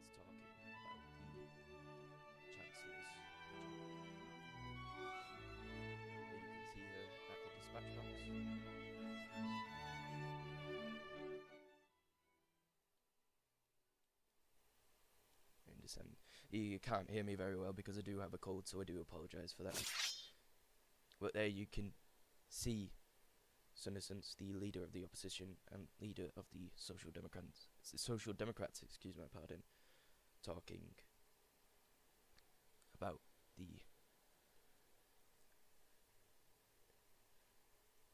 is talking about the Chancellor's budget. Here you can see her at the dispatch box. I understand. You can't hear me very well because I do have a cold, so I do apologise for that. But there you can see Sunnyson's, the leader of the opposition and leader of the Social Democrats, excuse my pardon, talking about the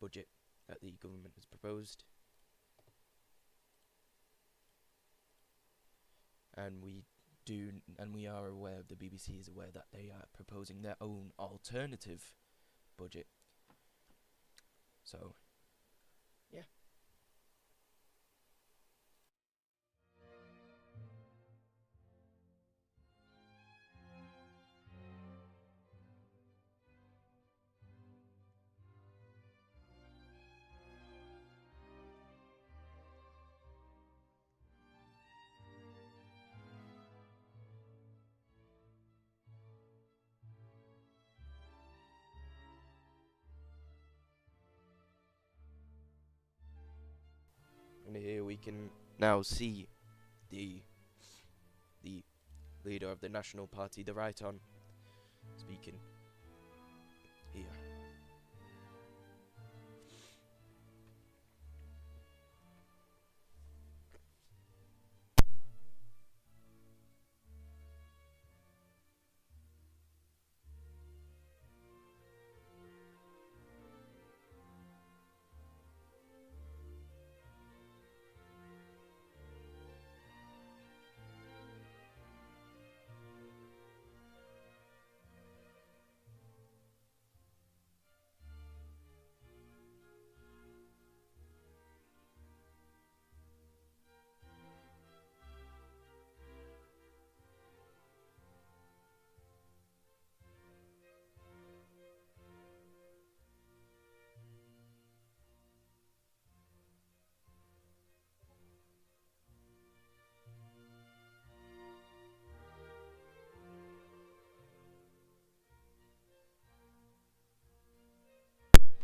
budget that the government has proposed. And we are aware, the BBC is aware that they are proposing their own alternative budget. So, yeah. And here we can now see the leader of the National Party, the Right On, speaking here.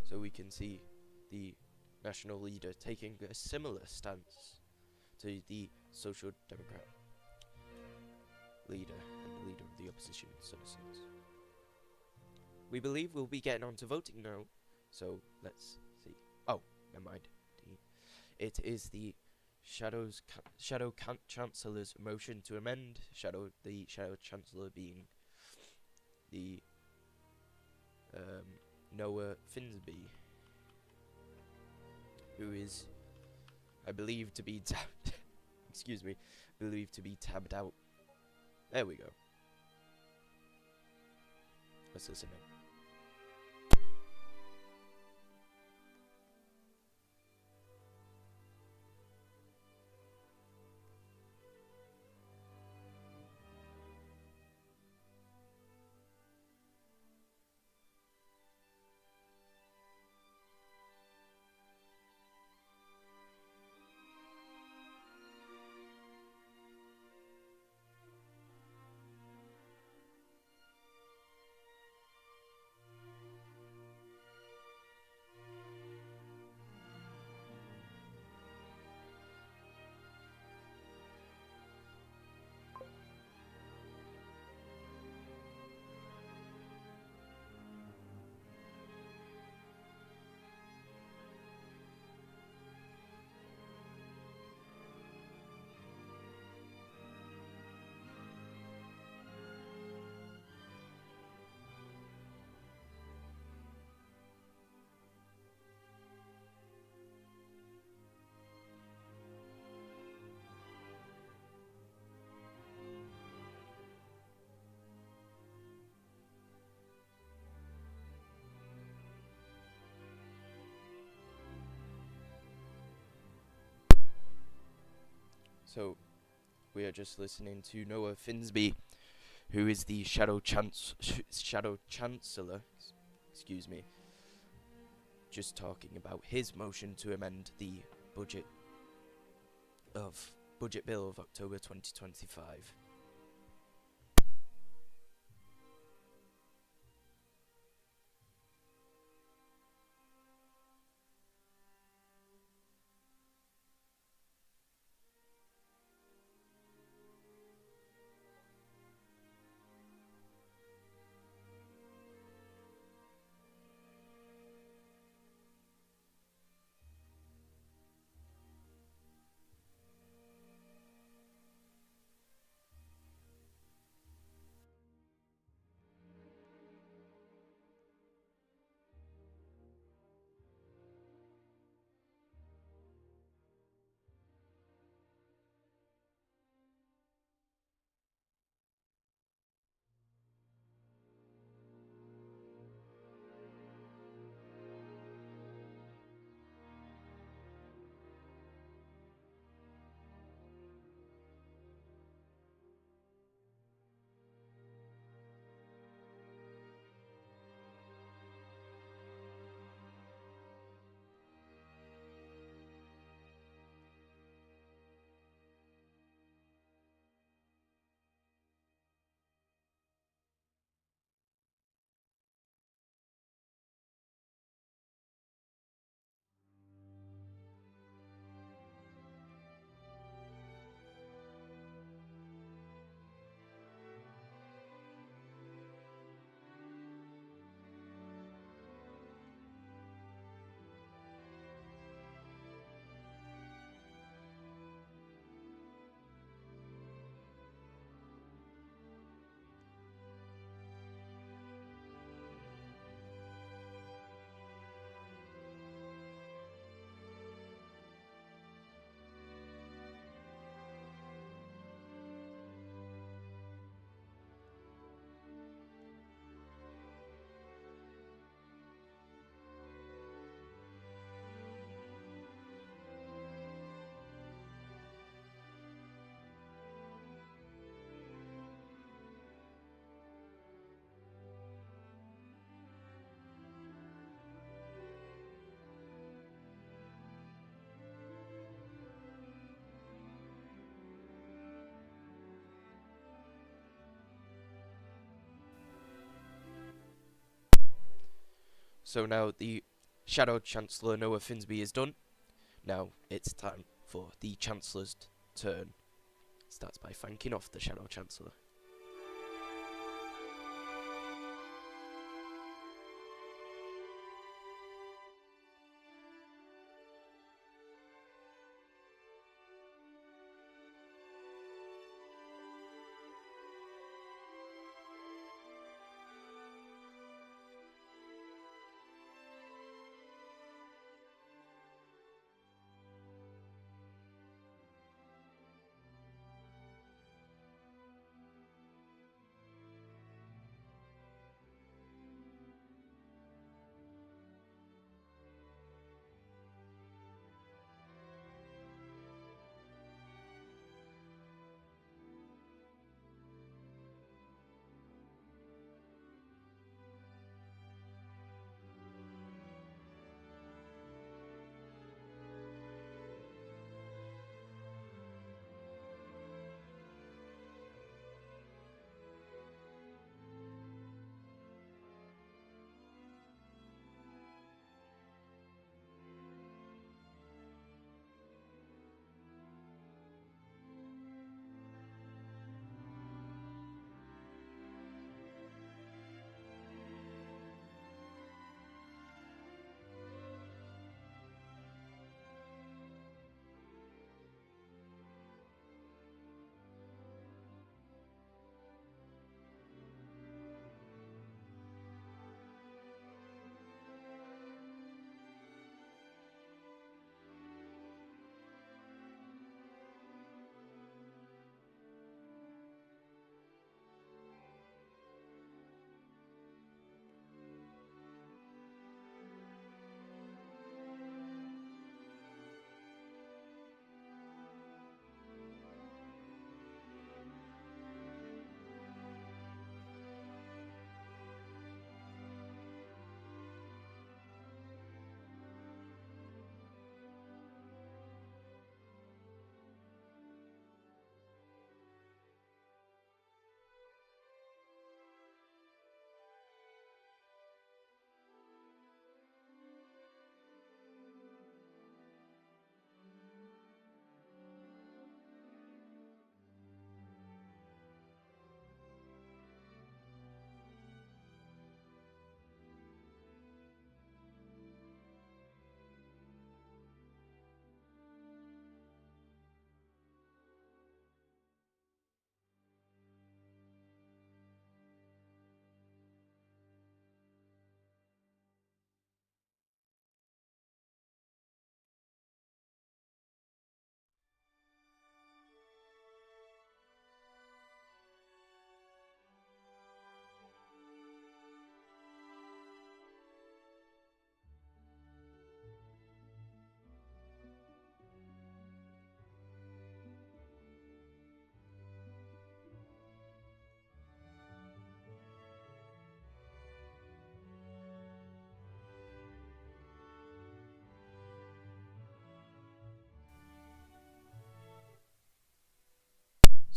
So we can see the national leader taking a similar stance to the Social Democrat leader and the leader of the opposition, citizens. We believe we'll be getting on to voting now, so let's see. Oh, never mind. It is the Shadow Chancellor's motion to amend. The Shadow Chancellor being the Noah Finsby, who is, I believe, to be tabbed. Excuse me, believed to be tabbed out. There we go. Let's listen in. So, we are just listening to Noah Finsby, who is the Shadow Chancellor, excuse me, just talking about his motion to amend the budget of Budget Bill of October 2025. So now the Shadow Chancellor Noah Finsby is done. Now it's time for the Chancellor's turn. Starts by thanking off the Shadow Chancellor.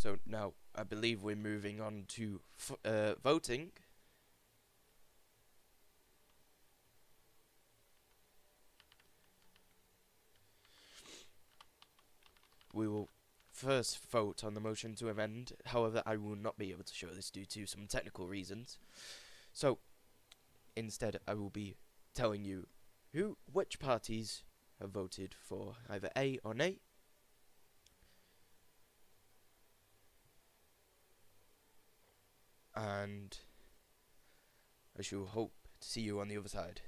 So now I believe we're moving on to voting. We will first vote on the motion to amend. However, I will not be able to show this due to some technical reasons. So instead, I will be telling you which parties have voted for either A or nay. And I shall hope to see you on the other side.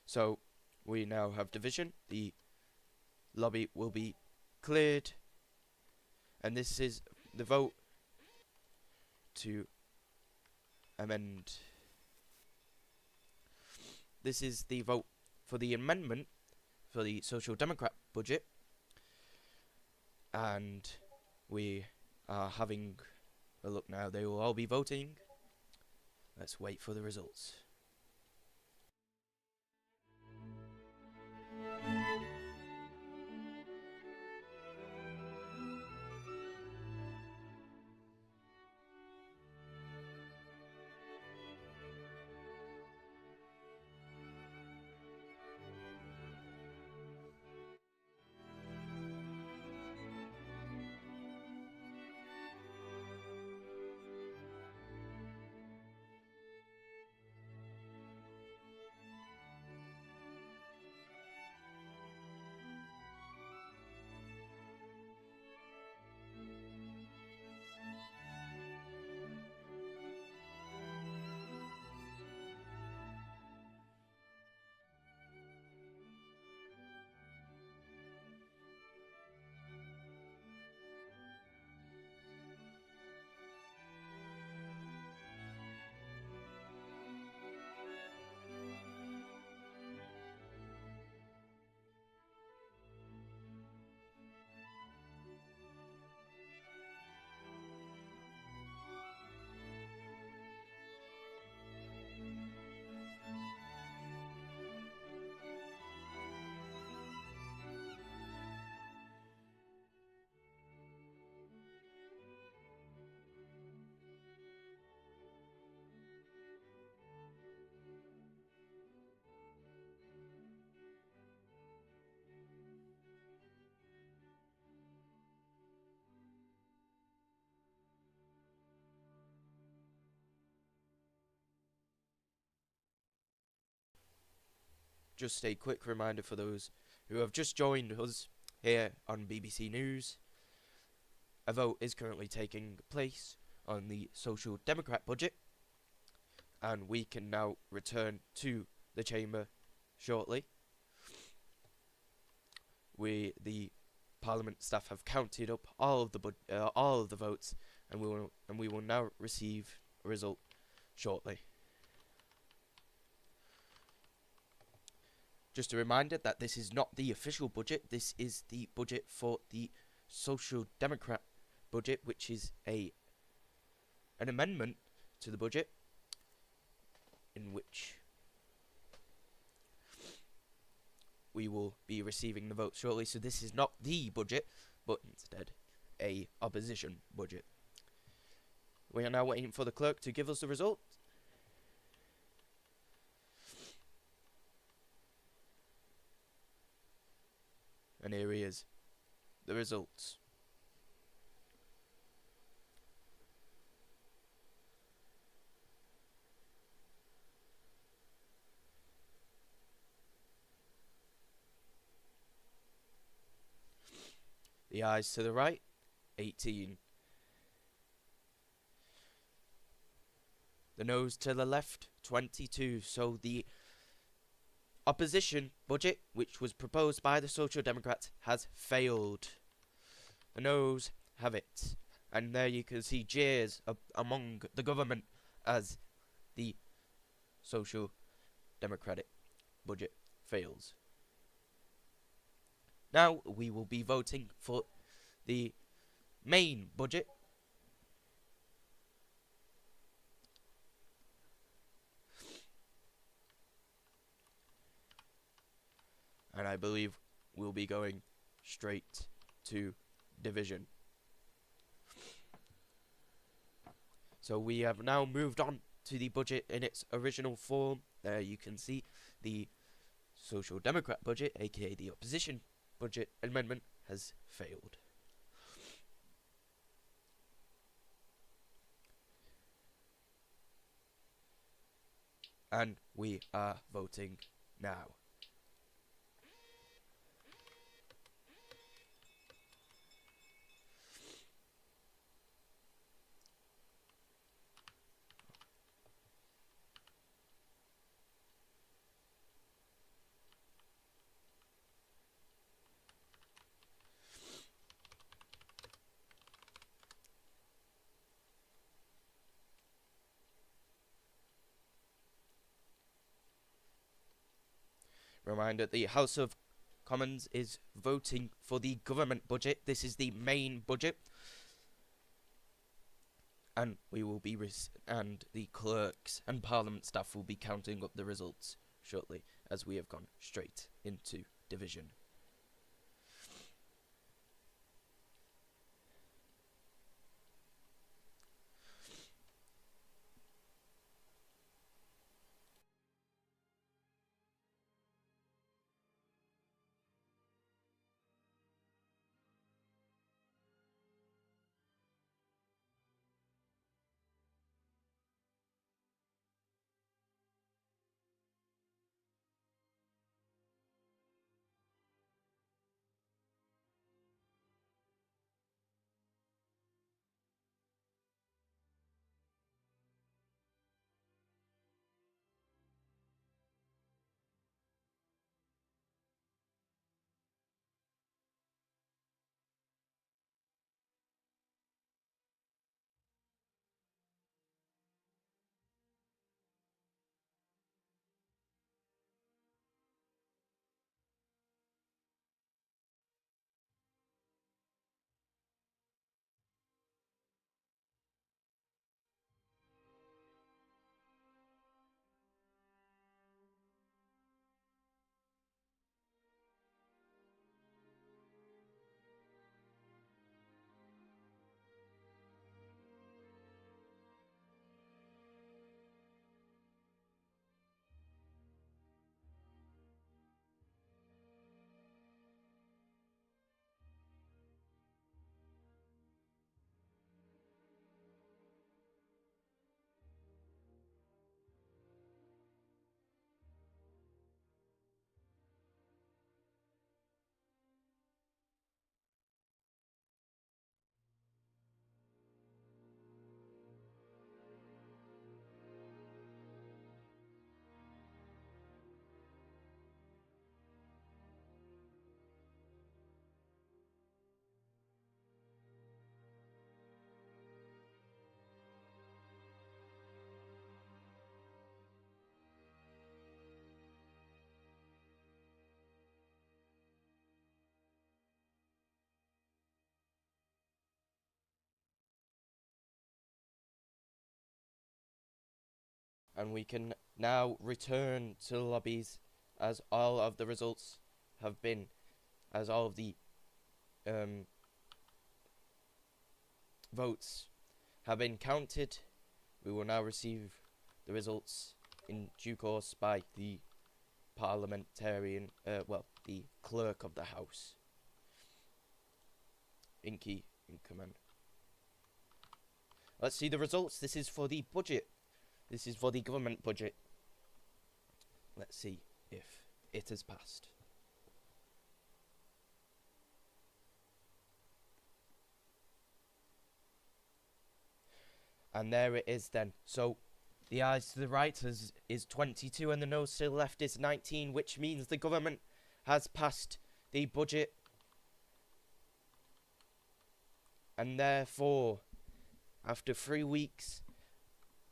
So we now have division. The lobby will be cleared, and this is the vote to amend. This is the vote for the amendment for the Social Democrat budget, and we are having a look now. They will all be voting. Let's wait for the results. Just a quick reminder for those who have just joined us here on BBC News. A vote is currently taking place on the Social Democrat budget, and we can now return to the chamber shortly. The Parliament staff have counted up all of the votes, and we will now receive a result shortly. Just a reminder that this is not the official budget. This is the budget for the Social Democrat budget, which is an amendment to the budget in which we will be receiving the vote shortly. So this is not the budget, but instead a opposition budget. We are now waiting for the clerk to give us the result. And here he is, the results. The ayes to the right, 18. The noes to the left, 22. So the opposition budget, which was proposed by the Social Democrats, has failed. The noes have it. And there you can see jeers among the government as the Social Democratic budget fails. Now we will be voting for the main budget. And I believe we'll be going straight to division. So we have now moved on to the budget in its original form. There you can see the Social Democrat budget, aka the opposition budget amendment, has failed. And we are voting now. Reminder, the House of Commons is voting for the government budget. This is the main budget. And we will be and the clerks and parliament staff will be counting up the results shortly, as we have gone straight into division. And we can now return to the lobbies as all of the results have been, as all of the votes have been counted. We will now receive the results in due course by the parliamentarian, the clerk of the House. Inky in command. Let's see the results. This is for the budget. This is for the government budget. Let's see if it has passed. And there it is then. So the ayes to the right is 22 and the noes to the left is 19, which means the government has passed the budget. And therefore, after 3 weeks,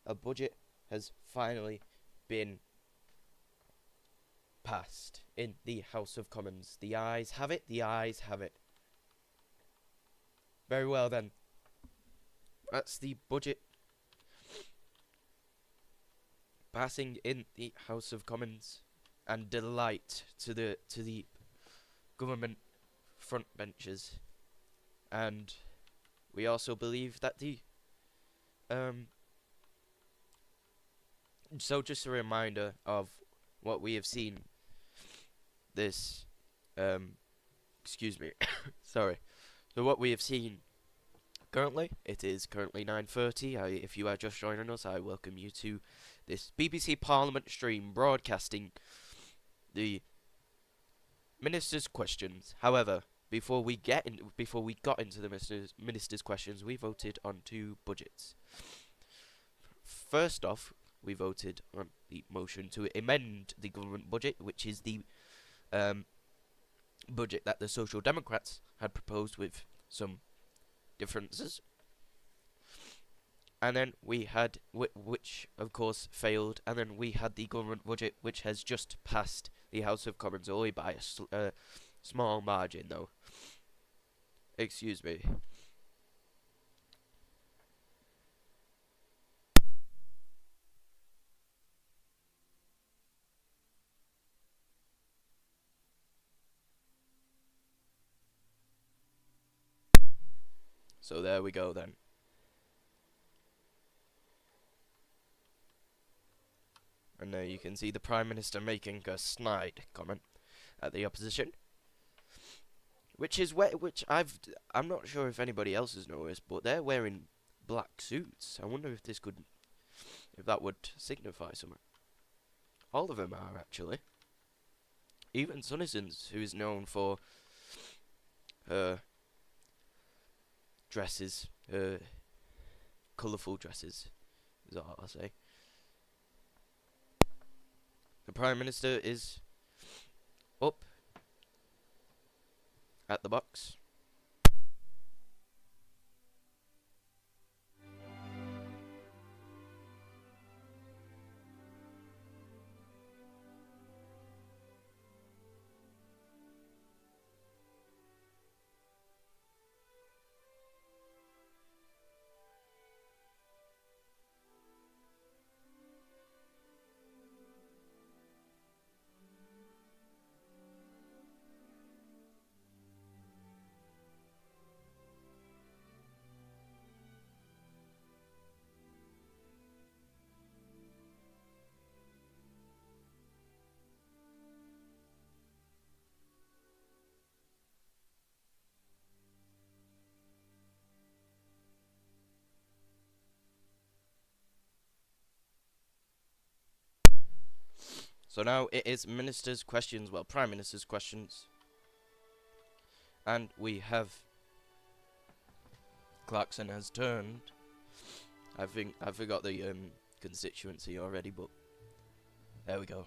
a budget has finally been passed in the House of Commons. The ayes have it, the ayes have it. Very well then. That's the budget passing in the House of Commons, and delight to the government front benches. And we also believe that the so just a reminder of what we have seen this excuse me sorry. So what we have seen currently, it is currently 9:30. If you are just joining us, I welcome you to this BBC Parliament stream broadcasting the Minister's questions. However, before we got into the Minister's questions, we voted on 2 budgets. First off, we voted on the motion to amend the government budget, which is the budget that the Social Democrats had proposed with some differences. And then we had, which of course failed, and then we had the government budget, which has just passed the House of Commons, only by a small margin though. Excuse me. So there we go then. And there you can see the Prime Minister making a snide comment at the opposition, I'm not sure if anybody else has noticed, but they're wearing black suits. I wonder if that would signify something. All of them are actually. Even Sunnysons, who is known for her dresses, colourful dresses, is all I'll say. The Prime Minister is up at the box. So now it is Minister's questions, well, Prime Minister's questions. And we have Clarkson has turned. I think I forgot the constituency already, but there we go.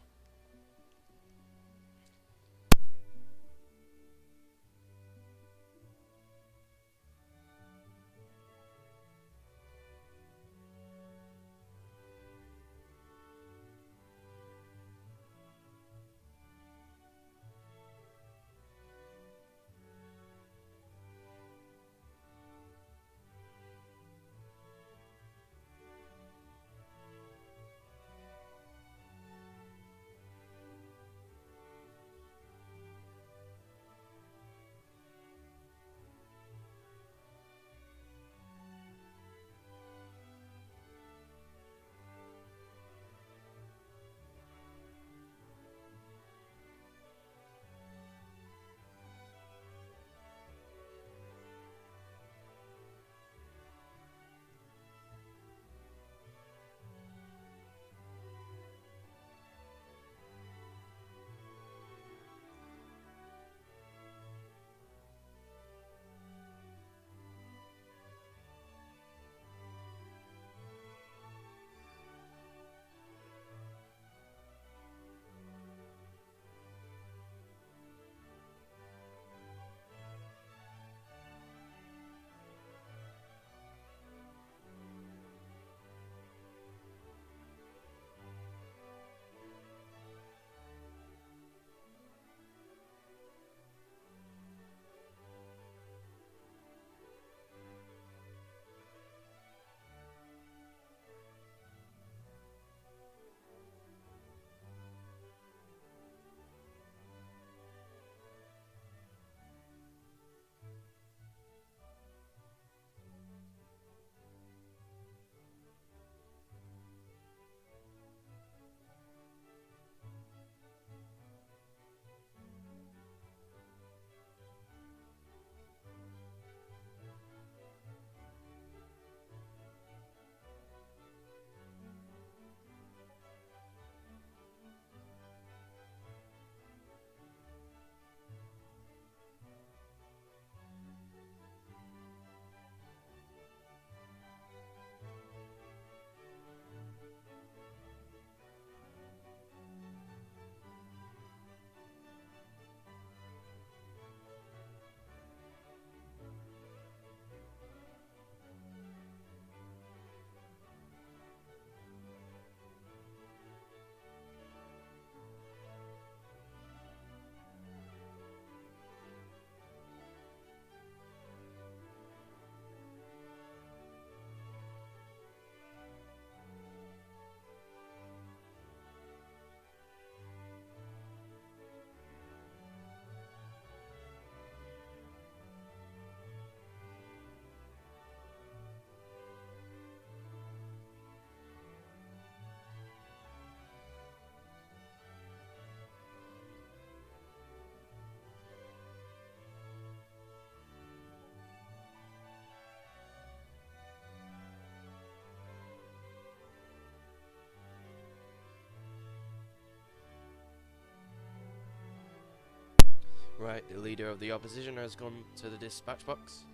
Right, the leader of the opposition has gone to the dispatch box.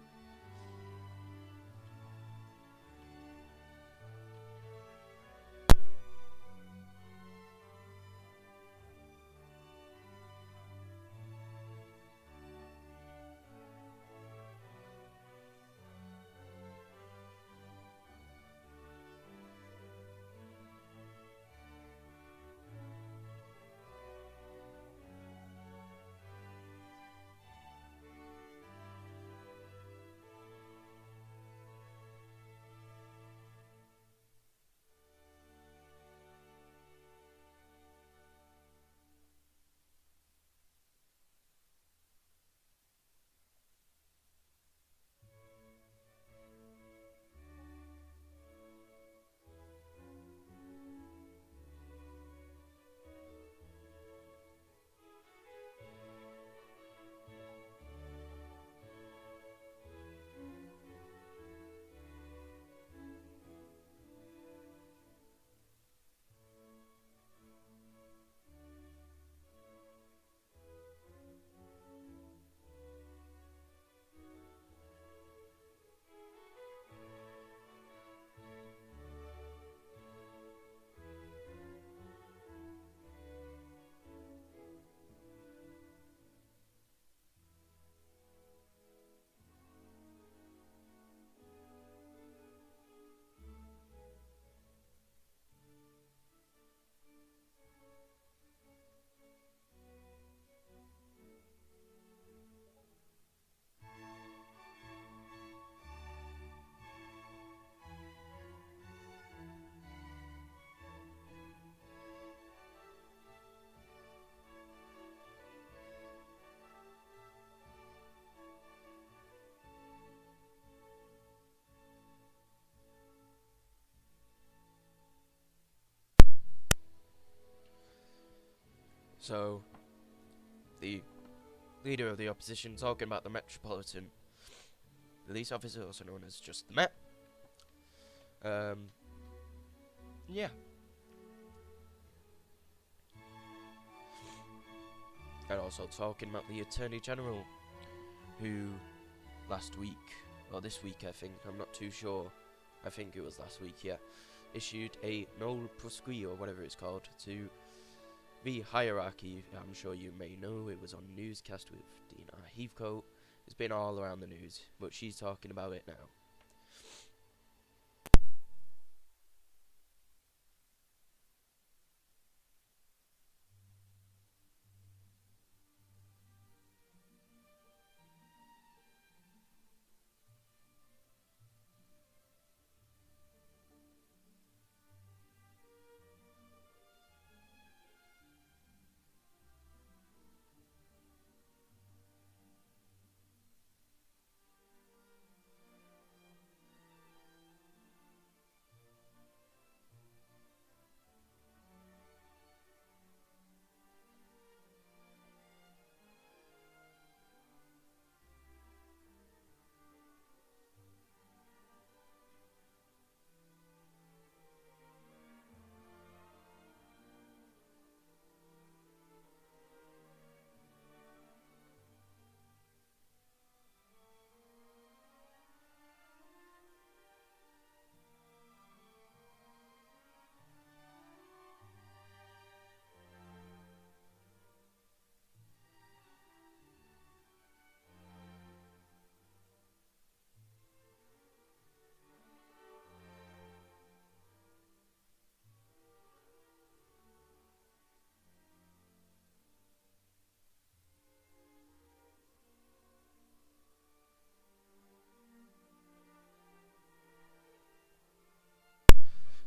So, the leader of the opposition talking about the Metropolitan Police Officer, also known as just the Met. Yeah. And also talking about the Attorney General, who last week, or this week I think, I'm not too sure, I think it was last week, yeah, issued a no proscrit, or whatever it's called, to the hierarchy. I'm sure you may know, it was on Newscast with Dina Heathcote. It's been all around the news, but she's talking about it now.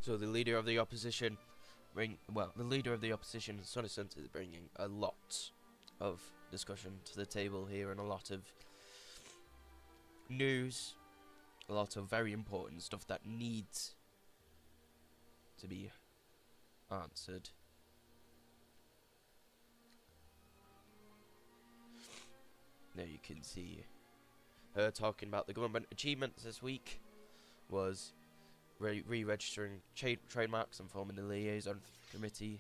So the leader of the opposition, the leader of the opposition, Sonny-Sent, is bringing a lot of discussion to the table here, and a lot of news, a lot of very important stuff that needs to be answered. There you can see her talking about the government achievements this week was re-registering trademarks and forming the liaison committee.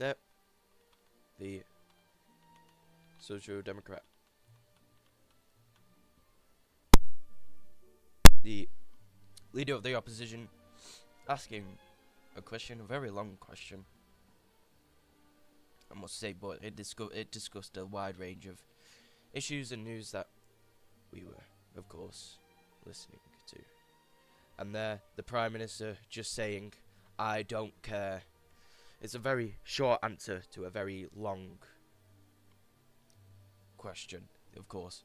No, the Social Democrat. The leader of the opposition asking a question, a very long question, I must say, but it discussed a wide range of issues and news that we were, of course, listening to. And there, the Prime Minister just saying, "I don't care." It's a very short answer to a very long question, of course.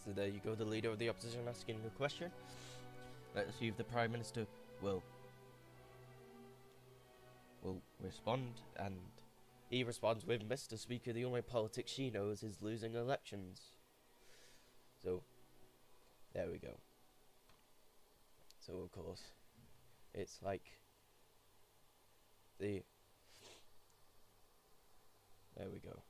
So there you go, the leader of the opposition asking a question. Let's see if the Prime Minister will respond, and he responds with, "Mr. Speaker, the only politics she knows is losing elections." So, there we go. So, of course, it's like there we go.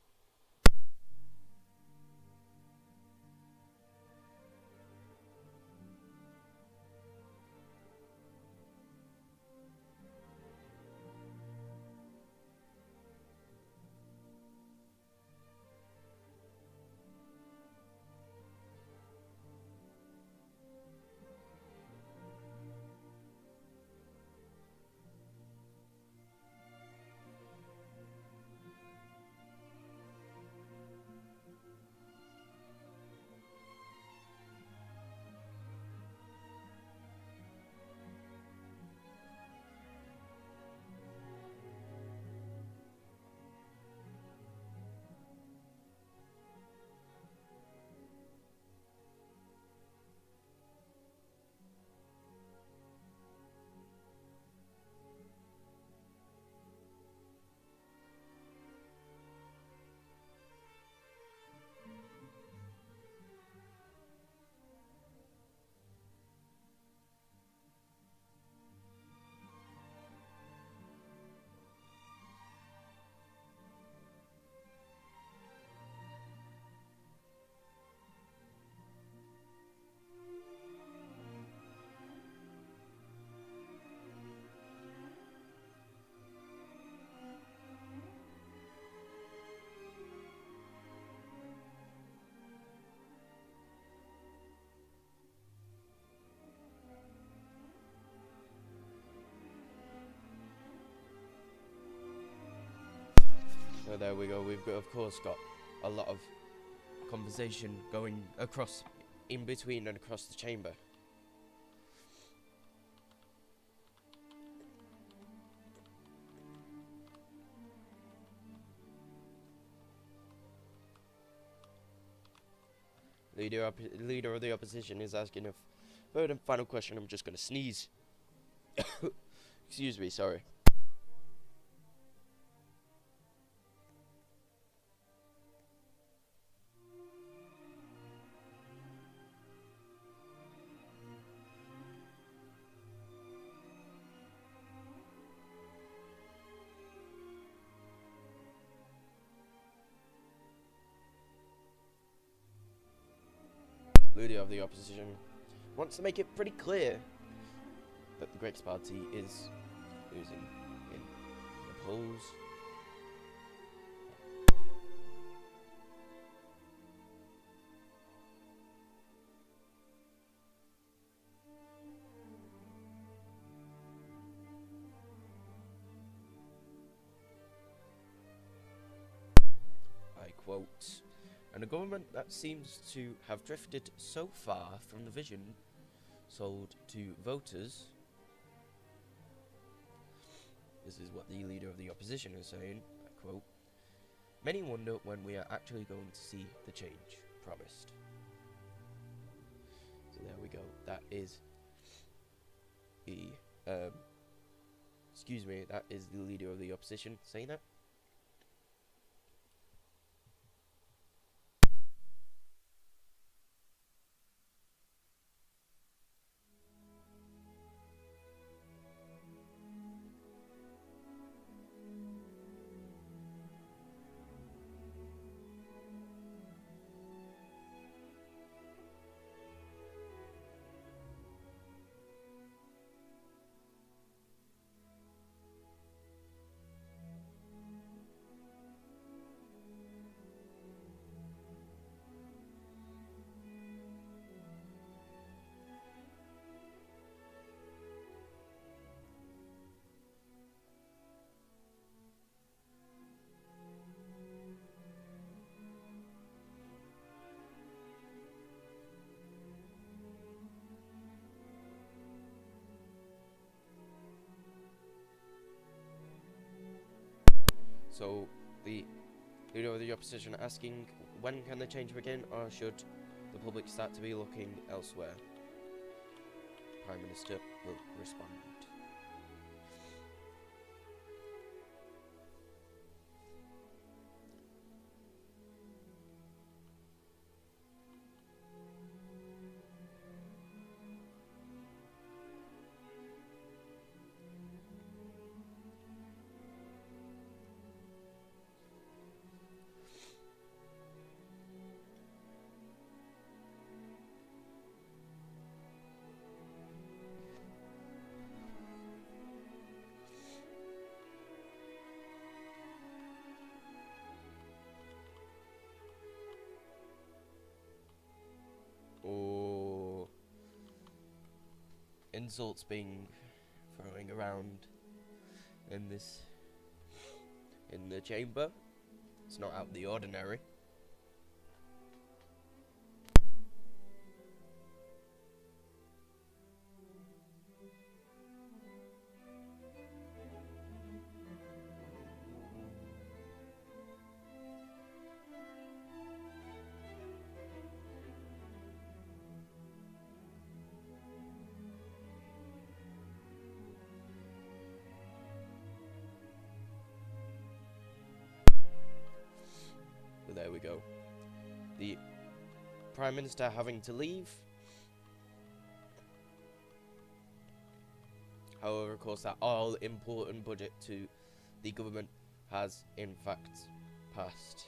So there we go. We've got, of course, got a lot of conversation going across, in between and across the chamber. Leader of the opposition is asking a third and final question. I'm just going to sneeze. Excuse me, sorry. Leader of the opposition wants to make it pretty clear that the Greeks Party is losing in the polls. I quote, "And a government that seems to have drifted so far from the vision sold to voters." This is what the leader of the opposition is saying, I quote, "Many wonder when we are actually going to see the change promised." So there we go. That is the, that is the leader of the opposition saying that. So the leader of the opposition asking, when can the change begin, or should the public start to be looking elsewhere? Prime Minister will respond. Or insults being throwing around in the chamber. It's not out of the ordinary. There we go. The Prime Minister having to leave. However, of course, that all-important budget to the government has, in fact, passed.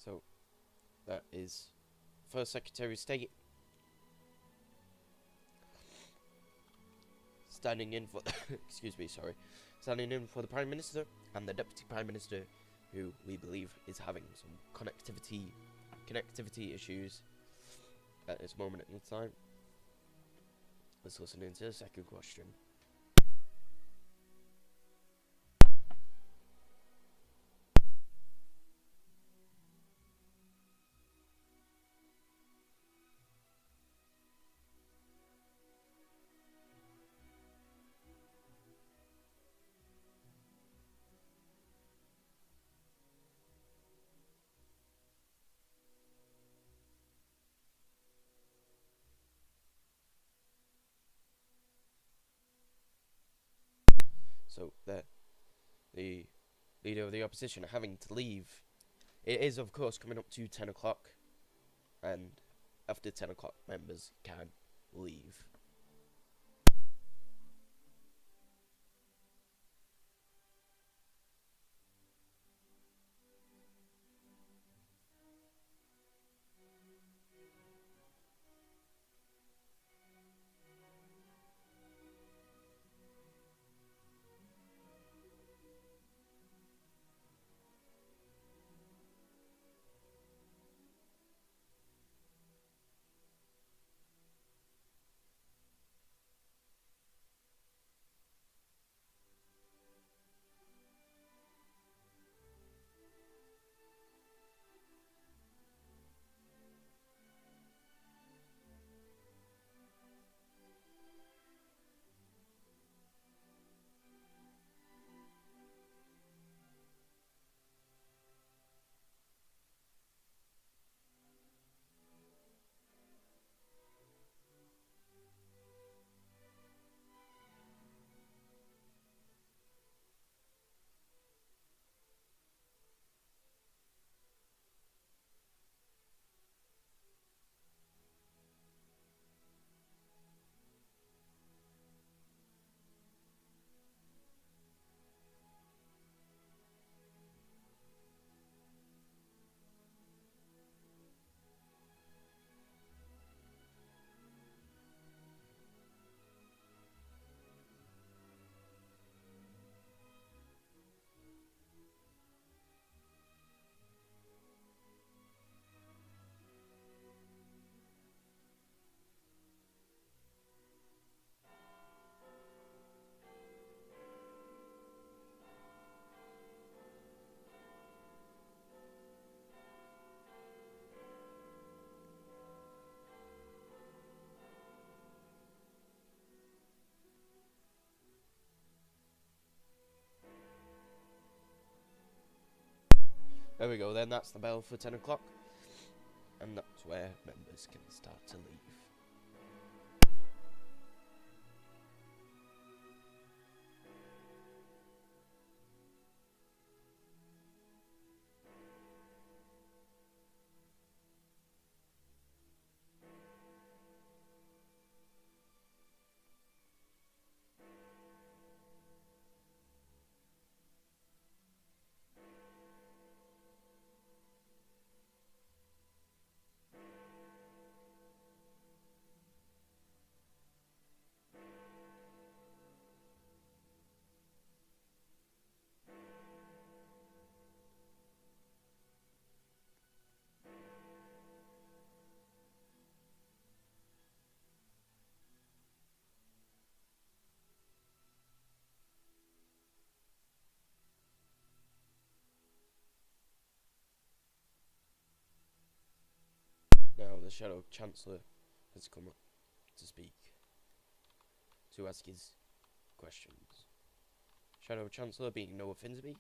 So that is First Secretary of State standing in for excuse me, sorry, standing in for the Prime Minister and the Deputy Prime Minister, who we believe is having some connectivity issues at this moment in time. Let's listen into the second question. So the leader of the opposition having to leave. It is, of course, coming up to 10 o'clock, and after 10 o'clock, members can leave. There we go then, that's the bell for 10 o'clock. And that's where members can start to leave. Now the Shadow Chancellor has come up to speak, to ask his questions. Shadow Chancellor being Noah Finsby.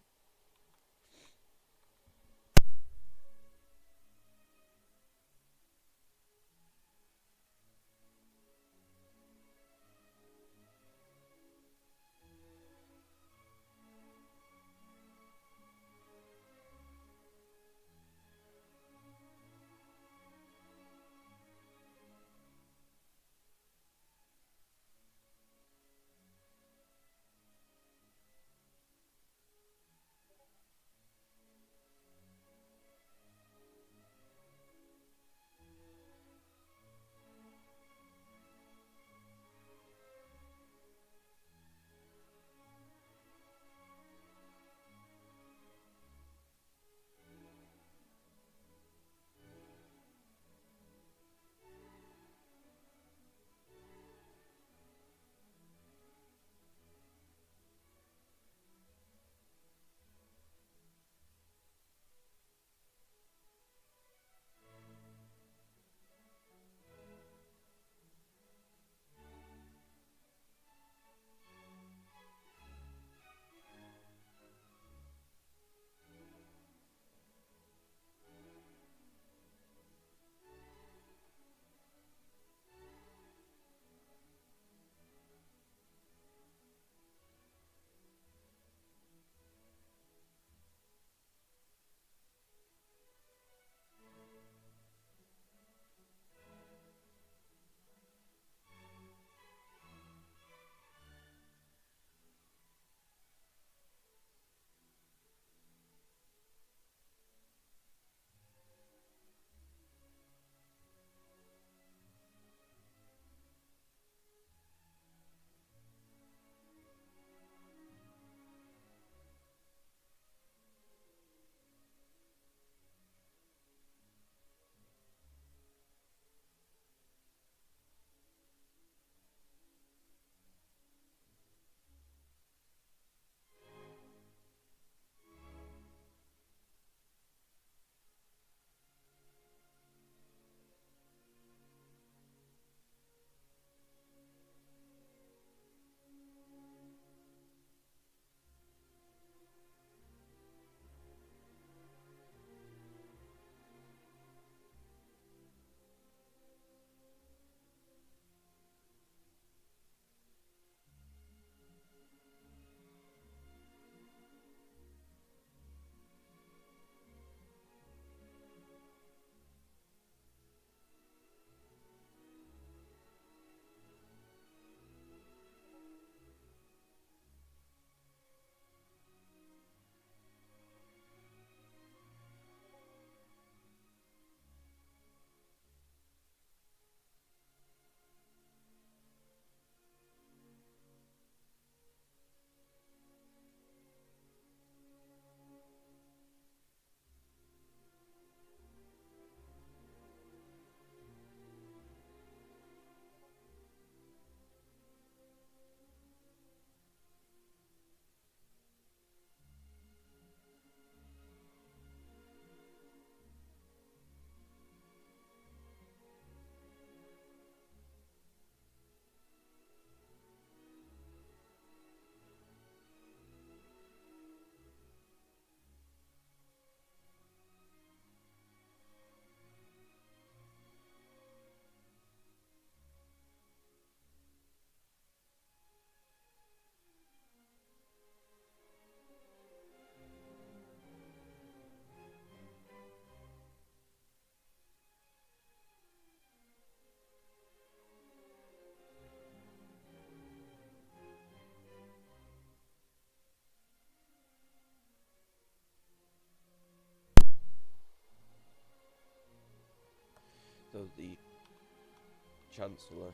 Chancellor.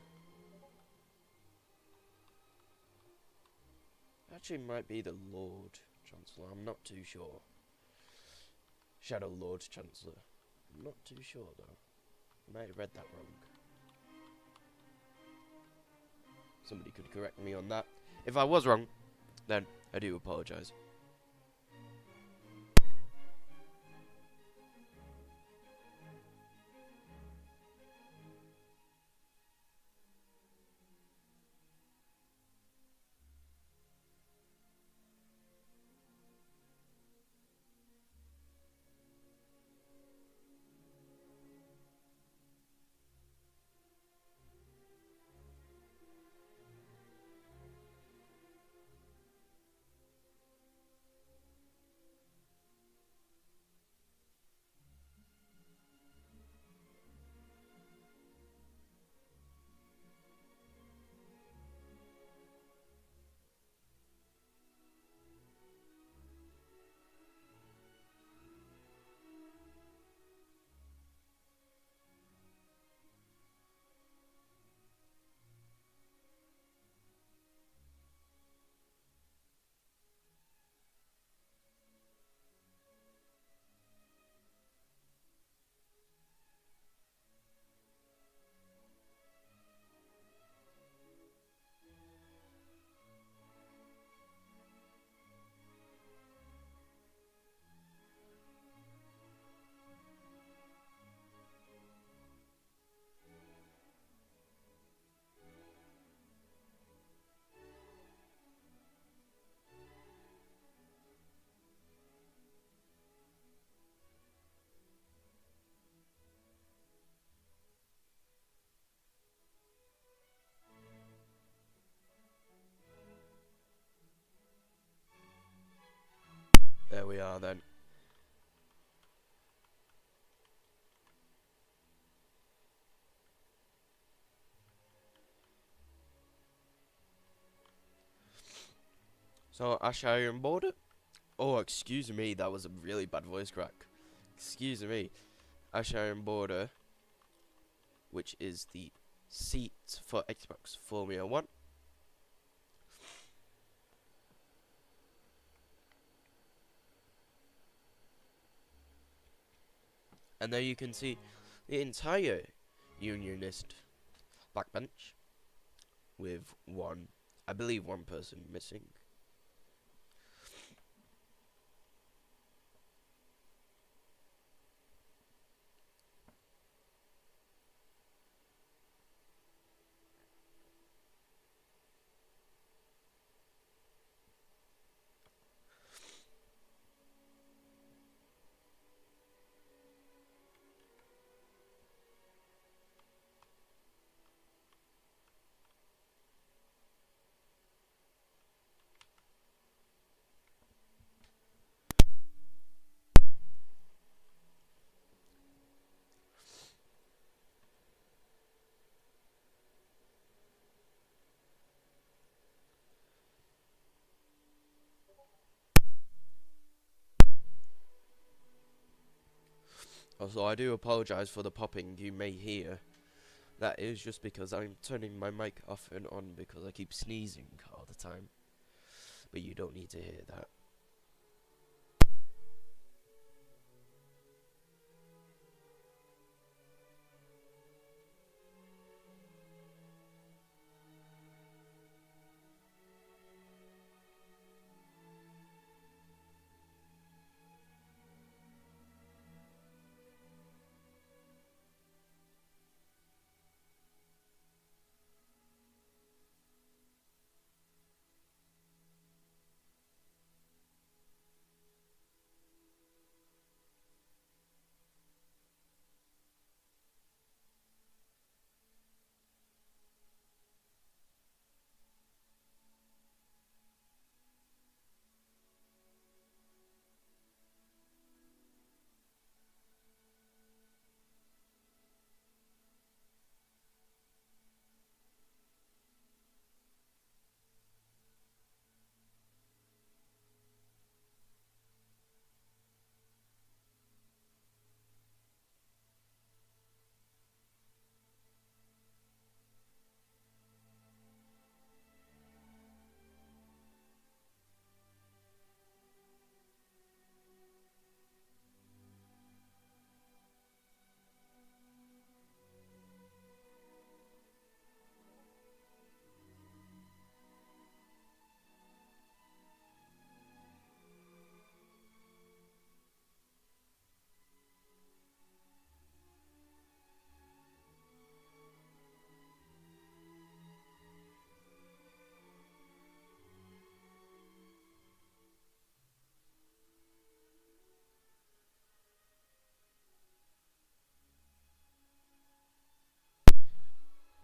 Actually, might be the Lord Chancellor. I'm not too sure. Shadow Lord Chancellor. I'm not too sure though. I might have read that wrong. Somebody could correct me on that. If I was wrong, then I do apologise. There we are then. So, Ash Iron Border? Oh, excuse me, that was a really bad voice crack. Excuse me. Ash Iron Border, which is the seat for Xbox Formula 1. And there you can see the entire Unionist backbench with I believe one person missing. Also, I do apologise for the popping you may hear. That is just because I'm turning my mic off and on because I keep sneezing all the time. But you don't need to hear that.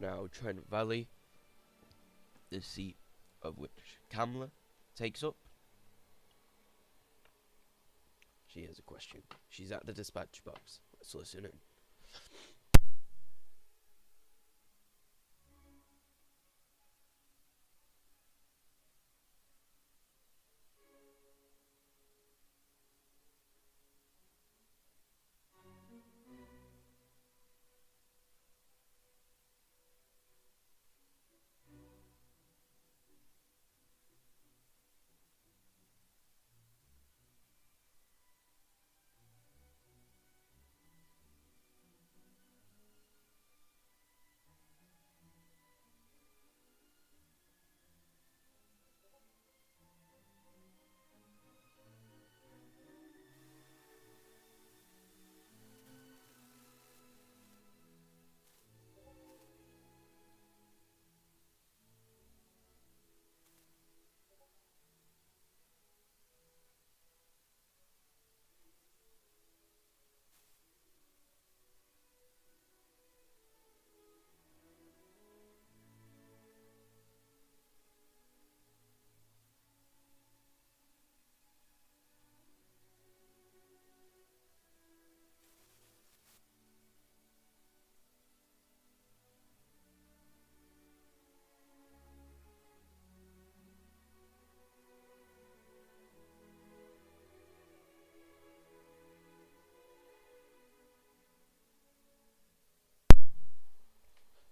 Now, Trent Valley, the seat of which Kamla takes up. She has a question. She's at the dispatch box. Let's listen in.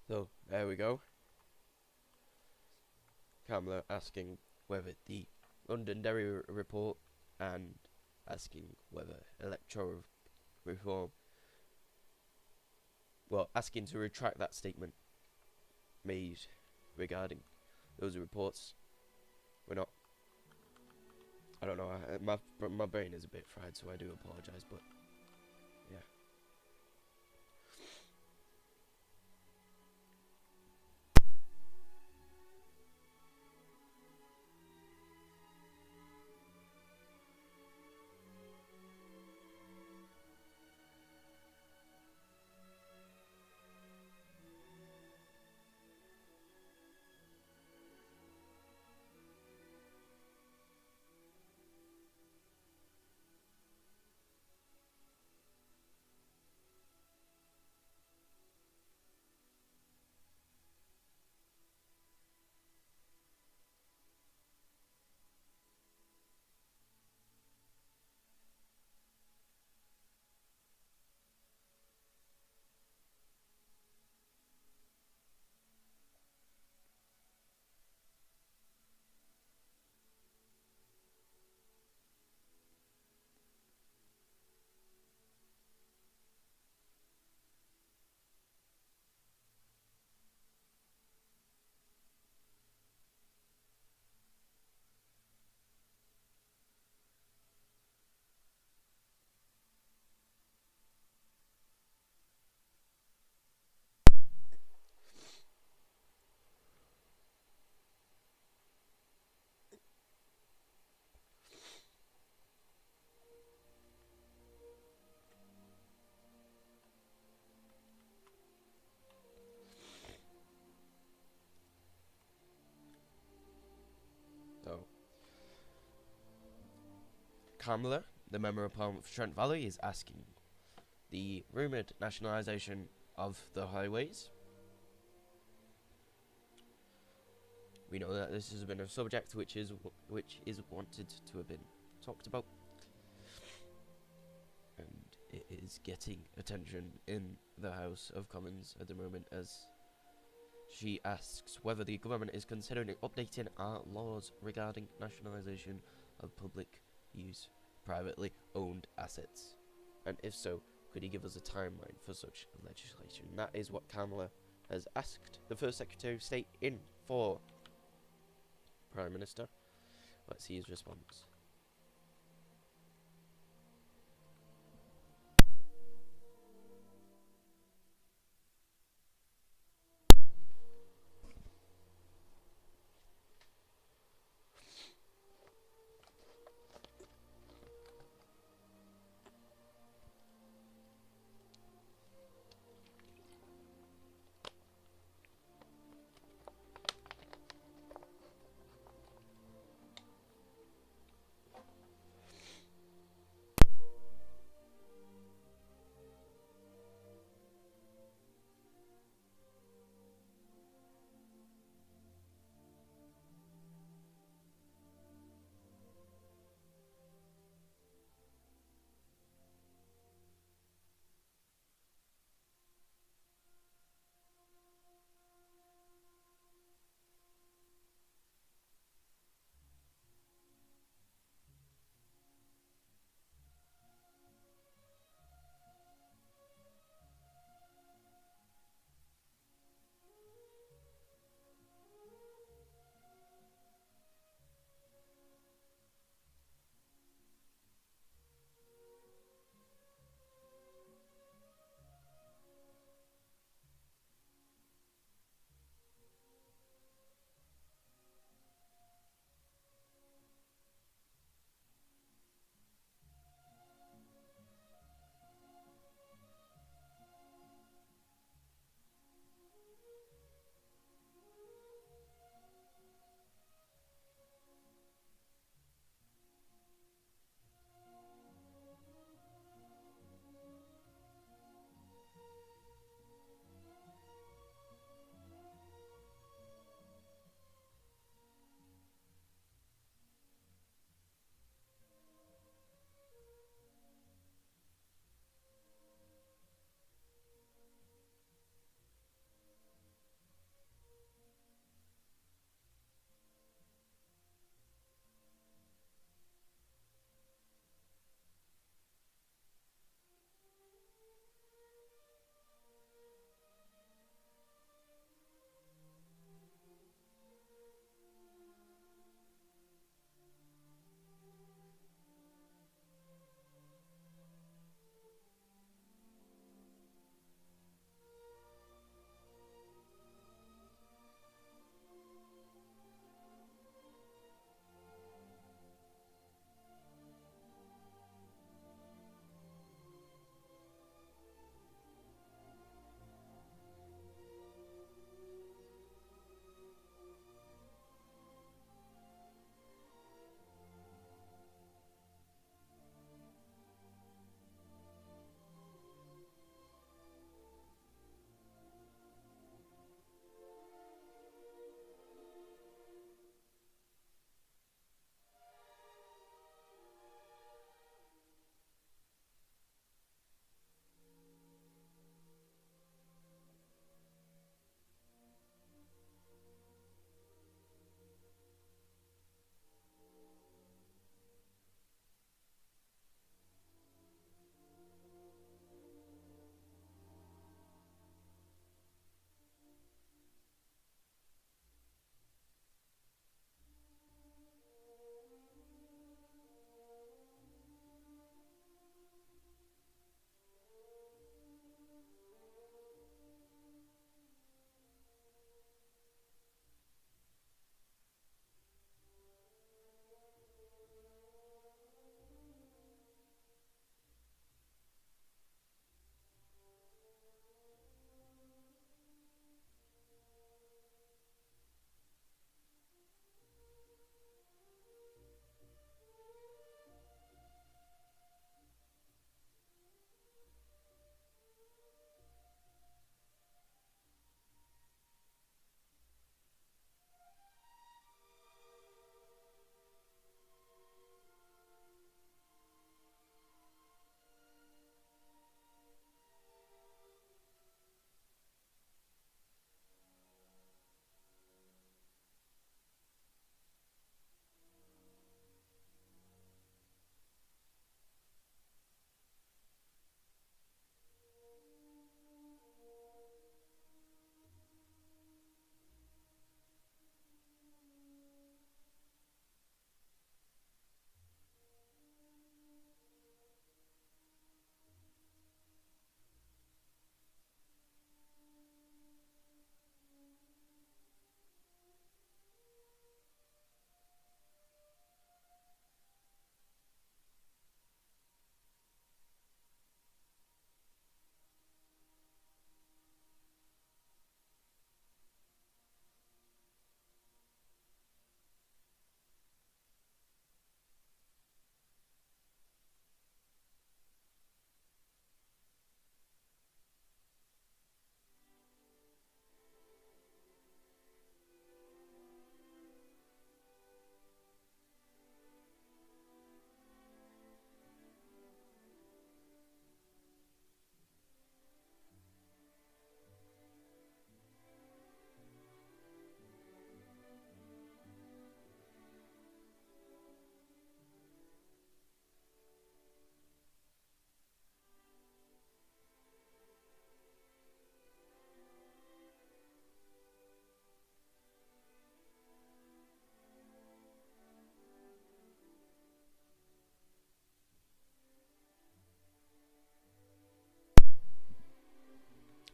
So, there we go. Kamla asking whether the Londonderry report and asking whether electoral reform, well, asking to retract that statement made regarding those reports. We're not, I don't know, my brain is a bit fried, so I do apologise, but yeah. So, Kamla, the Member of Parliament for Trent Valley, is asking the rumoured nationalisation of the highways. We know that this has been a subject which is wanted to have been talked about, and it is getting attention in the House of Commons at the moment, as she asks whether the government is considering updating our laws regarding nationalisation of public use privately owned assets, and if so, could he give us a timeline for such legislation? That is what Kamala has asked the First Secretary of State in for Prime Minister. Let's see his response.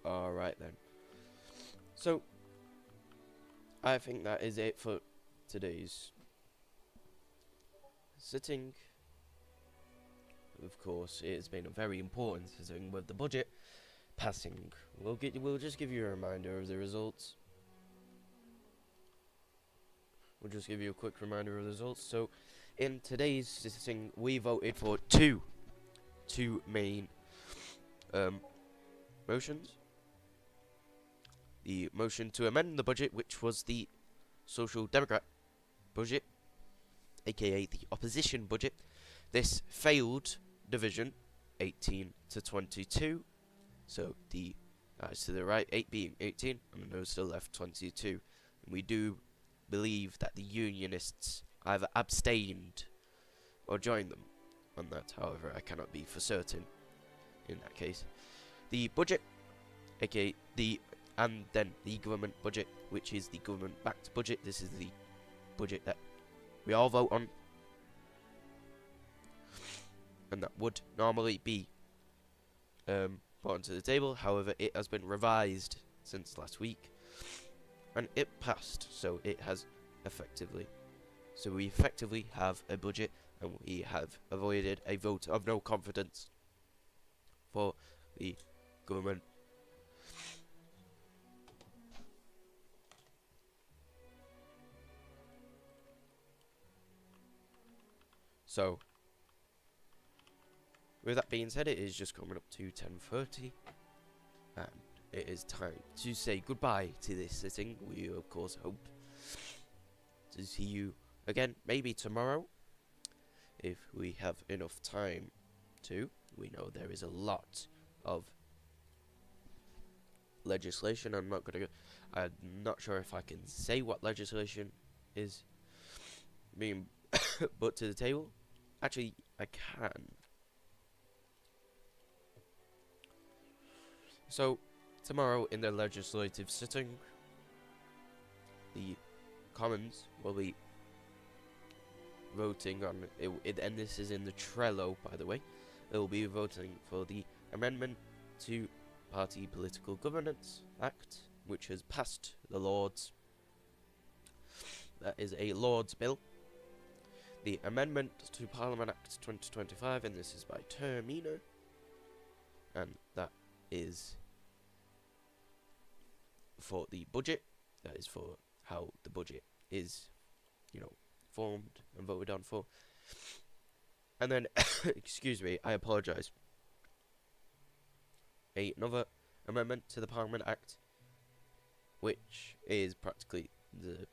Alright then. So, I think that is it for today's sitting. Of course, it has been a very important sitting with the budget passing. We'll just give you a reminder of the results. We'll just give you a quick reminder of the results. So, in today's sitting, we voted for two main motions. The motion to amend the budget, which was the Social Democrat budget, aka the opposition budget. This failed division, 18 to 22. So the to the right, 8 being 18, and the no still left 22. And we do believe that the Unionists either abstained or joined them on that. However, I cannot be for certain in that case. The budget, aka and then the government budget, which is the government-backed budget. This is the budget that we all vote on, and that would normally be put onto the table. However, it has been revised since last week, and it passed. So it has effectively. So we effectively have a budget, and we have avoided a vote of no confidence for the government. So, with that being said, it is just coming up to 10:30, and it is time to say goodbye to this sitting. We, of course, hope to see you again, maybe tomorrow, if we have enough time to. We know there is a lot of legislation. I'm not sure if I can say what legislation is being put to the table. Actually, I can. So, tomorrow in the legislative sitting, the Commons will be voting on it, and this is in the Trello, by the way. They will be voting for the amendment to Party Political Governance Act, which has passed the Lords. That is a Lords bill. The amendment to Parliament Act 2025, and this is by Termina, and that is for the budget. That is for how the budget is, formed and voted on for. And then, excuse me, I apologise. Another amendment to the Parliament Act, which is practically the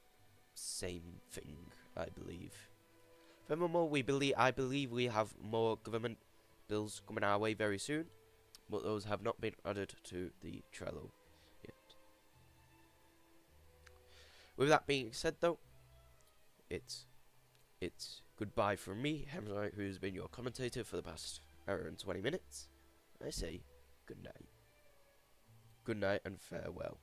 same thing, I believe. Furthermore, I believe we have more government bills coming our way very soon, but those have not been added to the Trello yet. With that being said, though, it's goodbye from me, Hemsworth, who's been your commentator for the past hour and 20 minutes. I say good night. Good night and farewell.